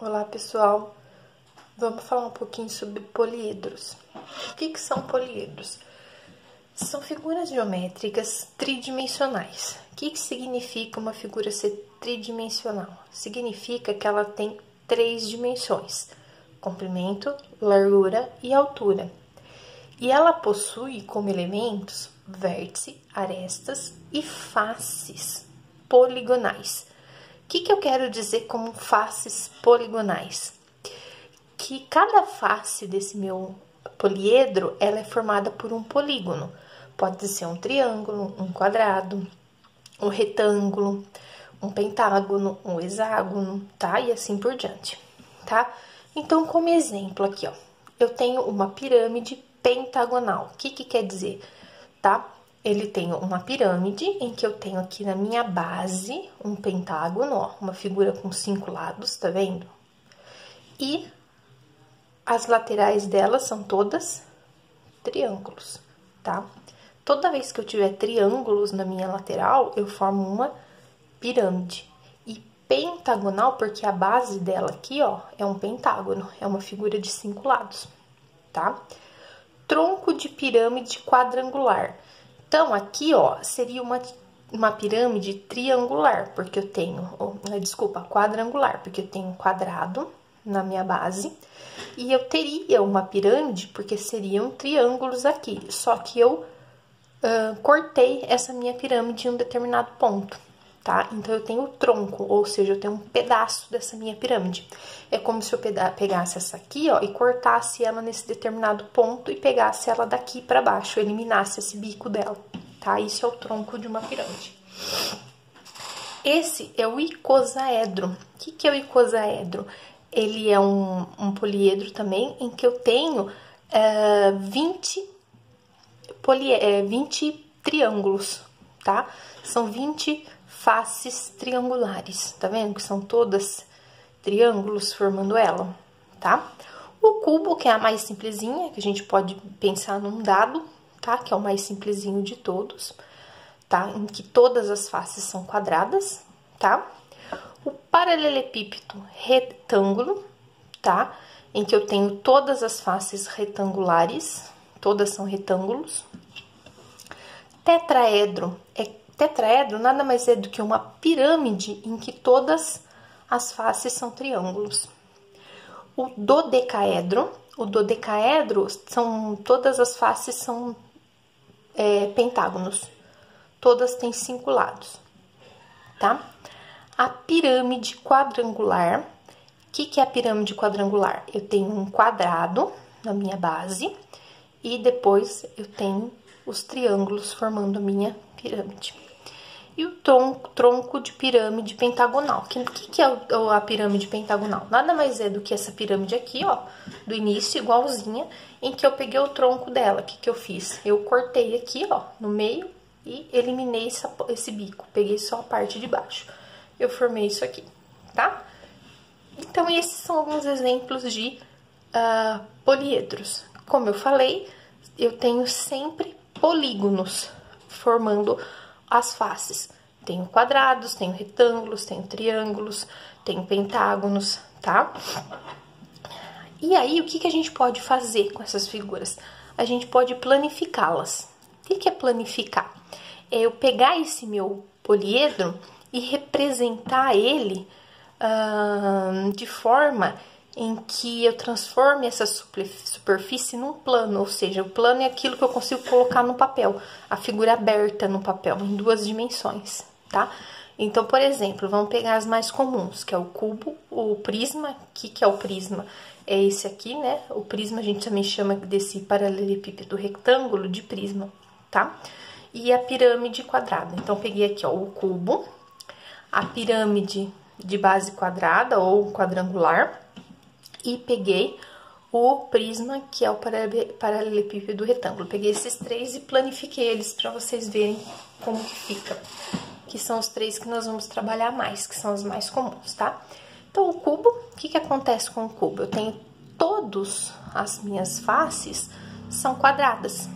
Olá, pessoal. Vamos falar um pouquinho sobre poliedros. O que são poliedros? São figuras geométricas tridimensionais. O que significa uma figura ser tridimensional? Significa que ela tem 3 dimensões: comprimento, largura e altura. E ela possui como elementos vértice, arestas e faces poligonais. O que eu quero dizer com faces poligonais? Que cada face desse meu poliedro, ela é formada por um polígono. Pode ser um triângulo, um quadrado, um retângulo, um pentágono, um hexágono, tá? E assim por diante, tá? Então, como exemplo aqui, ó, eu tenho uma pirâmide pentagonal. O que quer dizer, tá? Ele tem uma pirâmide em que eu tenho aqui na minha base um pentágono, ó, uma figura com 5 lados, tá vendo? E as laterais dela são todas triângulos, tá? Toda vez que eu tiver triângulos na minha lateral, eu formo uma pirâmide. E pentagonal, porque a base dela aqui, ó, é um pentágono, é uma figura de 5 lados, tá? Tronco de pirâmide quadrangular. Então, aqui, ó, seria uma pirâmide triangular, porque eu tenho, quadrangular, porque eu tenho um quadrado na minha base, e eu teria uma pirâmide, porque seriam triângulos aqui, só que eu cortei essa minha pirâmide em um determinado ponto, tá? Então, eu tenho o tronco, ou seja, eu tenho um pedaço dessa minha pirâmide. É como se eu pegasse essa aqui, ó, e cortasse ela nesse determinado ponto e pegasse ela daqui para baixo, eliminasse esse bico dela, tá? Isso é o tronco de uma pirâmide. Esse é o icosaedro. O que é o icosaedro? Ele é um poliedro também, em que eu tenho 20 triângulos, tá? São 20 faces triangulares, tá vendo? Que são todas triângulos formando ela, tá? O cubo, que é a mais simplesinha, que a gente pode pensar num dado, tá? Que é o mais simplesinho de todos, tá? Em que todas as faces são quadradas, tá? O paralelepípedo retângulo, tá? Em que eu tenho todas as faces retangulares, todas são retângulos. Tetraedro. Tetraedro nada mais é do que uma pirâmide em que todas as faces são triângulos. O dodecaedro são todas as faces são pentágonos. Todas têm 5 lados, tá? A pirâmide quadrangular. O que é a pirâmide quadrangular? Eu tenho um quadrado na minha base e depois eu tenho os triângulos formando a minha pirâmide. E o tronco de pirâmide pentagonal. O que é a pirâmide pentagonal? Nada mais é do que essa pirâmide aqui, ó, do início, igualzinha, em que eu peguei o tronco dela. O que eu fiz? Eu cortei aqui, ó, no meio e eliminei esse bico. Peguei só a parte de baixo. Eu formei isso aqui, tá? Então, esses são alguns exemplos de poliedros. Como eu falei, eu tenho sempre polígonos formando as faces. Tenho quadrados, tenho retângulos, tenho triângulos, tenho pentágonos, tá? E aí, o que a gente pode fazer com essas figuras? A gente pode planificá-las. O que é planificar? É eu pegar esse meu poliedro e representar ele de forma em que eu transforme essa superfície num plano, ou seja, o plano é aquilo que eu consigo colocar no papel, a figura aberta no papel, em 2 dimensões, tá? Então, por exemplo, vamos pegar as mais comuns, que é o cubo, o prisma. O que é o prisma? É esse aqui, né? O prisma a gente também chama desse paralelepípedo retângulo de prisma, tá? E a pirâmide quadrada. Então, peguei aqui, ó, o cubo, a pirâmide de base quadrada ou quadrangular, e peguei o prisma, que é o paralelepípedo retângulo. Peguei esses 3 e planifiquei eles para vocês verem como que fica. Que são os 3 que nós vamos trabalhar mais, que são os mais comuns, tá? Então, o cubo, o que acontece com o cubo? Eu tenho todas as minhas faces são quadradas,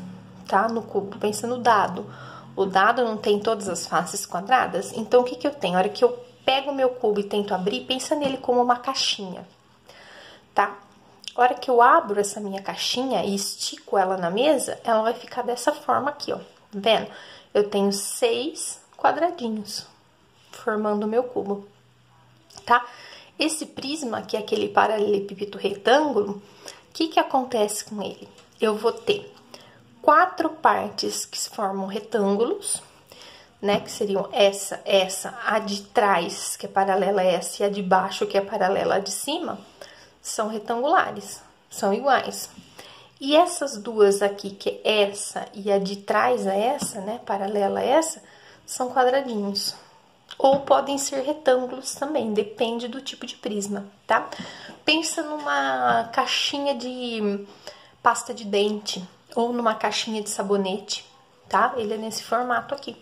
tá? No cubo, pensa no dado. O dado não tem todas as faces quadradas, então o que eu tenho? A hora que eu pego o meu cubo e tento abrir, pensa nele como uma caixinha, tá? A hora que eu abro essa minha caixinha e estico ela na mesa, ela vai ficar dessa forma aqui, ó. Tá vendo? Eu tenho 6 quadradinhos formando o meu cubo, tá? Esse prisma, que é aquele paralelepípedo retângulo, o que acontece com ele? Eu vou ter 4 partes que formam retângulos, né? Que seriam essa, a de trás, que é paralela a essa, e a de baixo, que é paralela à de cima, são retangulares, são iguais. E essas duas aqui, que é essa e a de trás a essa, né? Paralela a essa, são quadradinhos. Ou podem ser retângulos também, depende do tipo de prisma, tá? Pensa numa caixinha de pasta de dente ou numa caixinha de sabonete, tá? Ele é nesse formato aqui,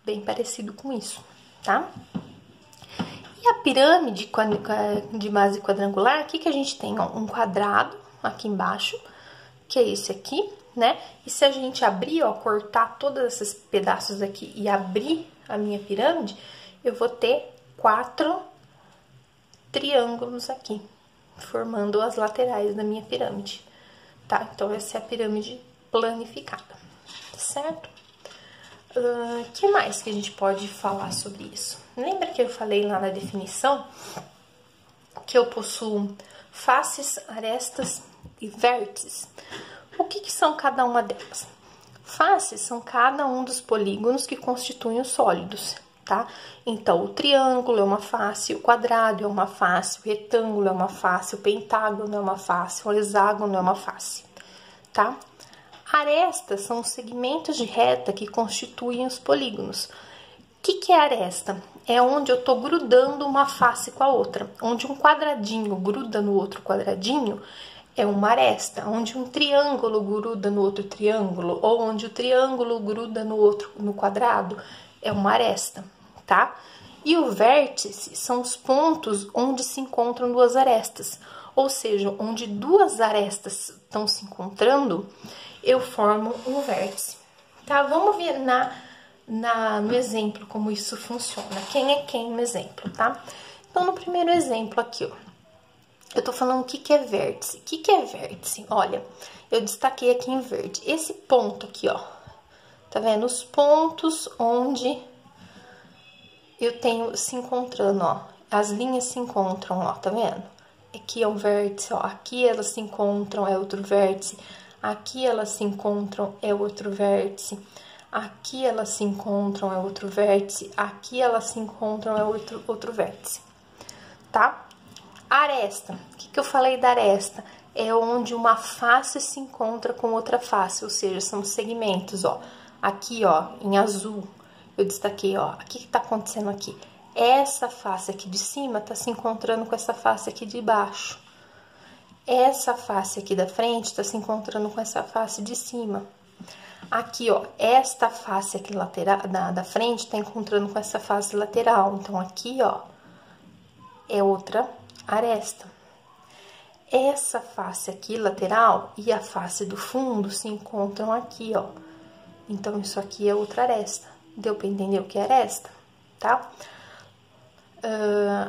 bem parecido com isso, tá? E a pirâmide de base quadrangular, o que a gente tem? Ó, um quadrado aqui embaixo, que é esse aqui, né? E se a gente abrir, ó, cortar todos esses pedaços aqui e abrir a minha pirâmide, eu vou ter 4 triângulos aqui, formando as laterais da minha pirâmide, tá? Então, essa é a pirâmide planificada, certo? Que mais que a gente pode falar sobre isso? Lembra que eu falei lá na definição que eu possuo faces, arestas e vértices? O que são cada uma delas? Faces são cada um dos polígonos que constituem os sólidos, tá? Então, o triângulo é uma face, o quadrado é uma face, o retângulo é uma face, o pentágono é uma face, o hexágono é uma face, tá? Arestas são os segmentos de reta que constituem os polígonos. O que é aresta? É onde eu tô grudando uma face com a outra. Onde um quadradinho gruda no outro quadradinho, é uma aresta. Onde um triângulo gruda no outro triângulo, ou onde o triângulo gruda no quadrado, é uma aresta, tá? E o vértice são os pontos onde se encontram duas arestas. Ou seja, onde duas arestas estão se encontrando, eu formo um vértice, tá? Vamos ver no exemplo como isso funciona. Quem é quem no exemplo, tá? Então, no primeiro exemplo aqui, ó, eu tô falando o que é vértice. O que é vértice? Olha, eu destaquei aqui em verde. Esse ponto aqui, ó, tá vendo? Os pontos onde eu tenho se encontrando, ó, as linhas se encontram, ó, tá vendo? Aqui é um vértice, ó, aqui elas se encontram, é outro vértice. Aqui elas se encontram, é outro vértice. Aqui elas se encontram, é outro vértice. Aqui elas se encontram, é outro vértice, tá? Aresta. O que eu falei da aresta? É onde uma face se encontra com outra face, ou seja, são segmentos, ó. Aqui, ó, em azul, eu destaquei, ó, o que tá acontecendo aqui? Essa face aqui de cima tá se encontrando com essa face aqui de baixo. Essa face aqui da frente está se encontrando com essa face de cima. Aqui, ó, esta face aqui lateral, da frente está encontrando com essa face lateral. Então, aqui, ó, é outra aresta. Essa face aqui lateral e a face do fundo se encontram aqui, ó. Então, isso aqui é outra aresta. Deu para entender o que é aresta, tá?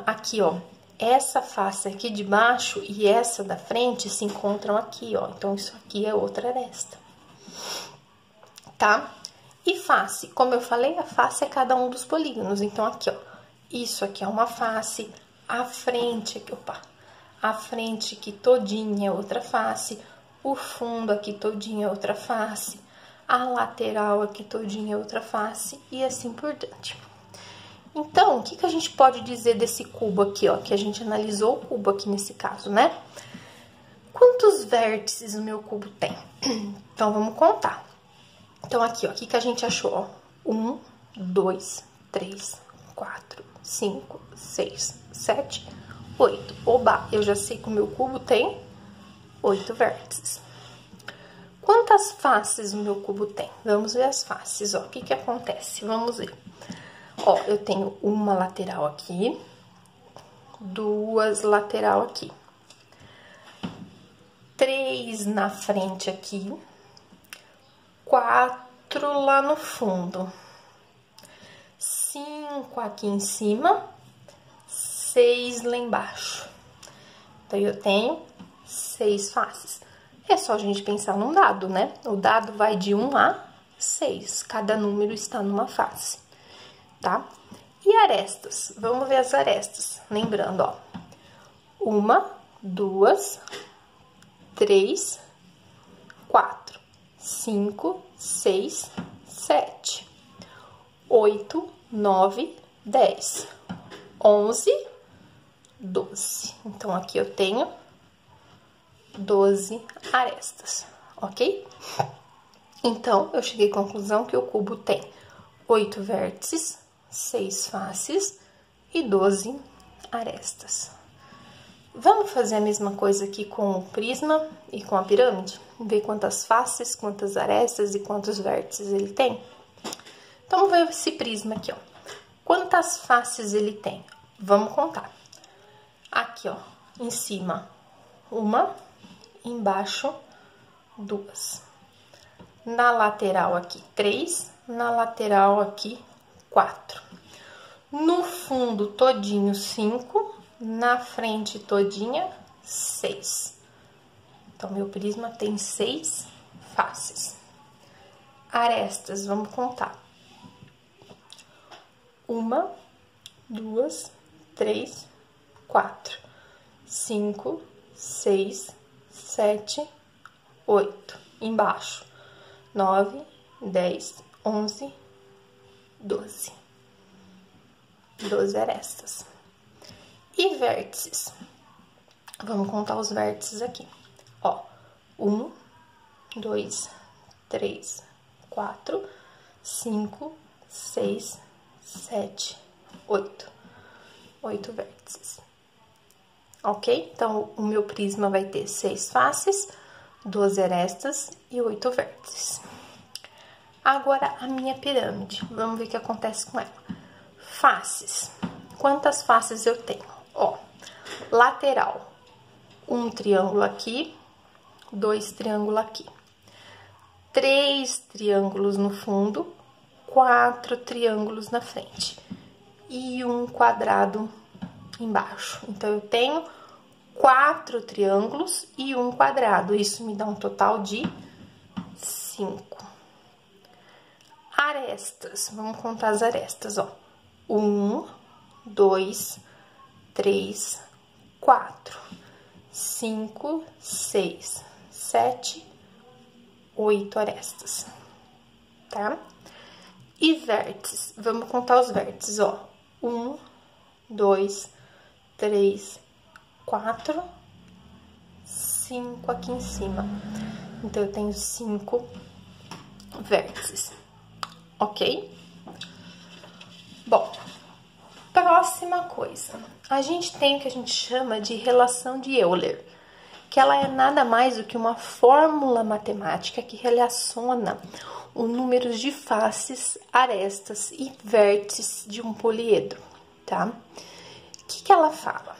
Aqui, ó. Essa face aqui de baixo e essa da frente se encontram aqui, ó. Então, isso aqui é outra aresta, tá? E face, como eu falei, a face é cada um dos polígonos. Então, aqui, ó, isso aqui é uma face, a frente aqui, opa, a frente aqui todinha é outra face, o fundo aqui todinho é outra face, a lateral aqui todinha é outra face e assim por diante. Então, o que a gente pode dizer desse cubo aqui, ó? Que a gente analisou o cubo aqui nesse caso, né? Quantos vértices o meu cubo tem? Então, vamos contar. Então, aqui, ó, o que a gente achou? Ó? 1, 2, 3, 4, 5, 6, 7, 8. Oba, eu já sei que o meu cubo tem 8 vértices. Quantas faces o meu cubo tem? Vamos ver as faces, ó. O que acontece? Vamos ver. Ó, eu tenho uma lateral aqui, duas lateral aqui, 3 na frente aqui, 4 lá no fundo, 5 aqui em cima 6 lá embaixo. Então, eu tenho 6 faces. É só a gente pensar num dado, né? O dado vai de 1 a 6. Cada número está numa face, tá? E arestas? Vamos ver as arestas. Lembrando, ó. 1, 2, 3, 4, 5, 6, 7, 8, 9, 10, 11, 12. Então, aqui eu tenho 12 arestas, ok? Então, eu cheguei à conclusão que o cubo tem 8 vértices, 6 faces e 12 arestas. Vamos fazer a mesma coisa aqui com o prisma e com a pirâmide? Ver quantas faces, quantas arestas e quantos vértices ele tem? Então, vamos ver esse prisma aqui, ó. Quantas faces ele tem? Vamos contar. Aqui, ó, em cima, 1, embaixo, 2. Na lateral aqui, 3. Na lateral aqui, 4. No fundo todinho, 5. Na frente todinha, 6. Então, meu prisma tem 6 faces. Arestas, vamos contar. 1, 2, 3, 4, 5, 6, 7, 8. Embaixo, 9, 10, 11, 12. 12 arestas. E vértices? Vamos contar os vértices aqui. Ó, 1, 2, 3, 4, 5, 6, 7, 8. 8 vértices. Ok? Então, o meu prisma vai ter 6 faces, 12 arestas e 8 vértices. Agora, a minha pirâmide. Vamos ver o que acontece com ela. Faces. Quantas faces eu tenho? Ó, lateral. Um triângulo aqui, 2 triângulos aqui. 3 triângulos no fundo, 4 triângulos na frente. E um quadrado embaixo. Então, eu tenho 4 triângulos e um quadrado. Isso me dá um total de 5. Arestas. Vamos contar as arestas, ó. 1, 2, 3, 4, 5, 6, 7, 8 arestas, tá? E vértices. Vamos contar os vértices, ó. 1, 2, 3, 4, 5 aqui em cima. Então, eu tenho 5 vértices, ok? Bom, próxima coisa. A gente tem o que a gente chama de relação de Euler, que ela é nada mais do que uma fórmula matemática que relaciona os números de faces, arestas e vértices de um poliedro, tá? O que ela fala?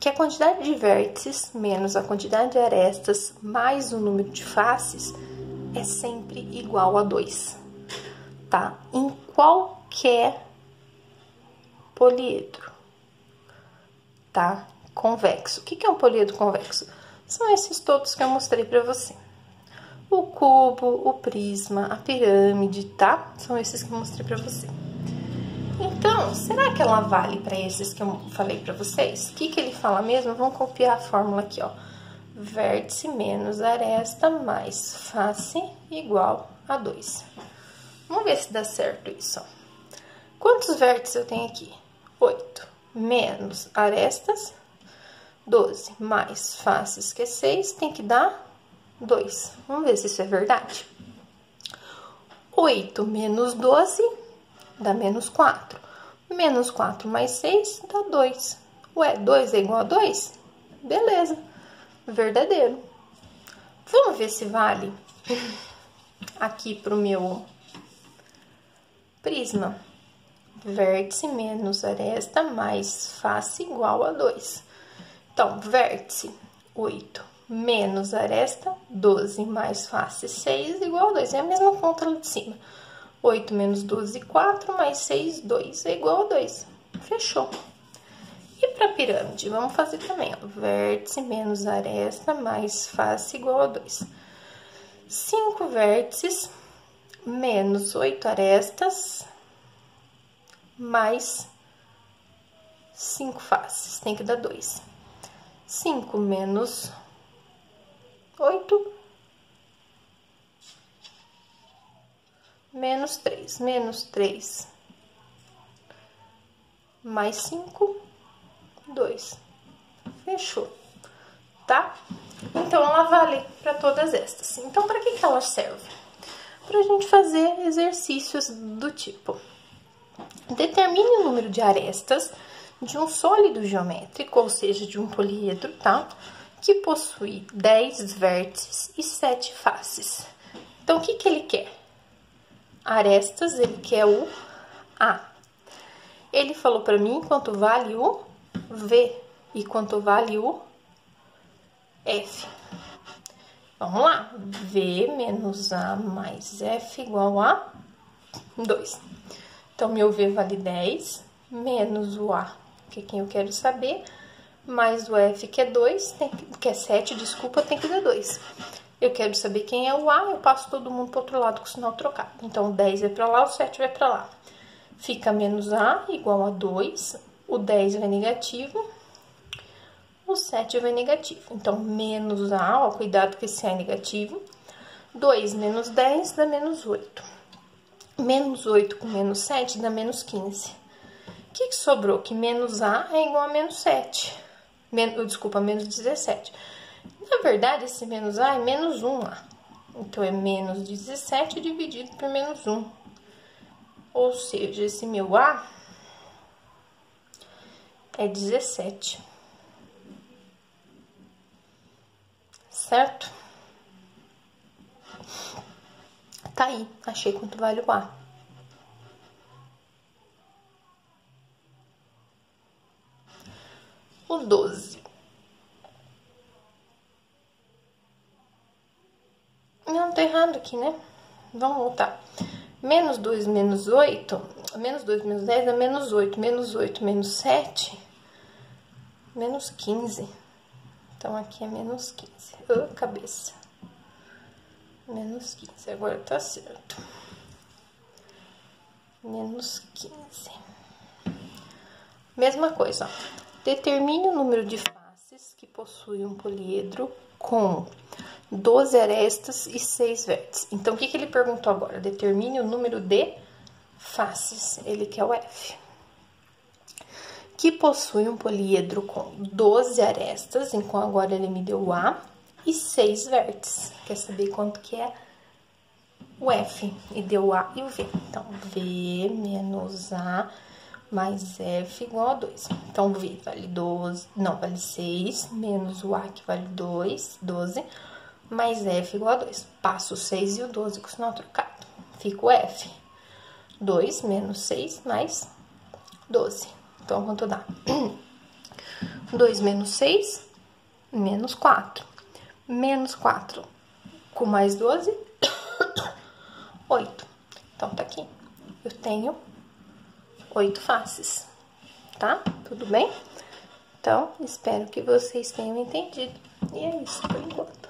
Que a quantidade de vértices menos a quantidade de arestas mais o número de faces é sempre igual a 2, tá? Em qualquer poliedro, tá? Convexo. O que é um poliedro convexo? São esses todos que eu mostrei pra você. O cubo, o prisma, a pirâmide, tá? São esses que eu mostrei pra você. Então, será que ela vale para esses que eu falei pra vocês? O que ele fala mesmo? Vamos copiar a fórmula aqui, ó. Vértice menos aresta mais face igual a 2. Vamos ver se dá certo isso, ó. Quantos vértices eu tenho aqui? 8. Menos arestas, 12. Mais faces, que é 6, tem que dar 2. Vamos ver se isso é verdade. 8 menos 12 dá menos 4. Menos 4 mais 6 dá 2. Ué, 2 é igual a 2? Beleza, verdadeiro. Vamos ver se vale aqui pro meu prisma. Vértice menos aresta mais face igual a 2. Então, vértice 8 menos aresta 12 mais face 6 igual a 2. É a mesma conta lá de cima. 8 menos 12, 4 mais 6, 2 é igual a 2. Fechou. E para pirâmide, vamos fazer também, ó, vértice menos aresta mais face igual a 2. 5 vértices menos 8 arestas mais 5 faces, tem que dar 2. 5 menos 8 menos 3, menos 3 mais 5, 2. Fechou, tá? Então, ela vale para todas estas. Então, para que ela serve? Para a gente fazer exercícios do tipo: determine o número de arestas de um sólido geométrico, ou seja, de um poliedro, tá? Que possui 10 vértices e 7 faces. Então, o que ele quer? Arestas, ele quer o A. Ele falou para mim quanto vale o V e quanto vale o F. Vamos lá. V menos A mais F igual a 2. Então, meu V vale 10, menos o A, que é quem eu quero saber, mais o F, que é 2, que é 7, desculpa, tem que dar 2. Eu quero saber quem é o A, eu passo todo mundo para o outro lado com o sinal trocado. Então, o 10 vai para lá, o 7 vai para lá. Fica menos A igual a 2, o 10 vai negativo, o 7 vai negativo. Então, menos A, ó, cuidado que esse A é negativo. 2 menos 10 dá menos 8. Menos 8 com menos 7 dá menos 15. O que sobrou? Que menos A é igual a menos 7. Desculpa, menos 17. Na verdade, esse menos A é menos 1A. Então, é menos 17 dividido por menos 1. Ou seja, esse meu A é 17. Certo? Tá aí, achei quanto vale o A. O 12. Não, tá errado aqui, né? Vamos voltar. Menos 2 menos 8, menos 2 menos 10 é menos 8. Menos 8 menos 7, menos 15. Então, aqui é menos 15. Oh, cabeça. Menos 15, agora tá certo. Menos 15. Mesma coisa, ó. Determine o número de faces que possui um poliedro com 12 arestas e 6 vértices. Então, o que ele perguntou agora? Determine o número de faces, ele quer o F. Que possui um poliedro com 12 arestas, então agora ele me deu o A, e 6 vértices. Quer saber quanto que é o F? E deu o A e o V. Então, V menos A mais F igual a 2. Então, V vale 12, não, vale 6, menos o A que vale 2, 12, mais F igual a 2. Passo o 6 e o 12 com o sinal trocado. Fica o F. 2 menos 6 mais 12. Então, quanto dá? 2 menos 6, menos 4. Menos 4 com mais 12, 8. Então, tá aqui. Eu tenho 8 faces, tá? Tudo bem? Então, espero que vocês tenham entendido. E é isso por enquanto.